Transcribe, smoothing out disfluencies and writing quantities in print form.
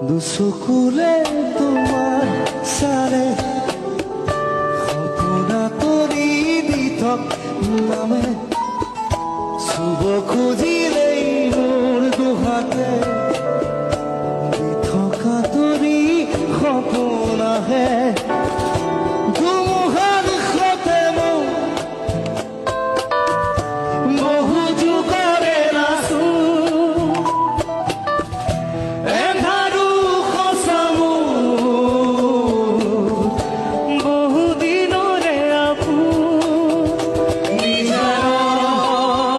দুচকুলে তোমাৰ চালে সপোনা তৰি দি থক নামে চুব খুজিলেই মোৰ দুহাতে দি থকা তৰি সপোন আহে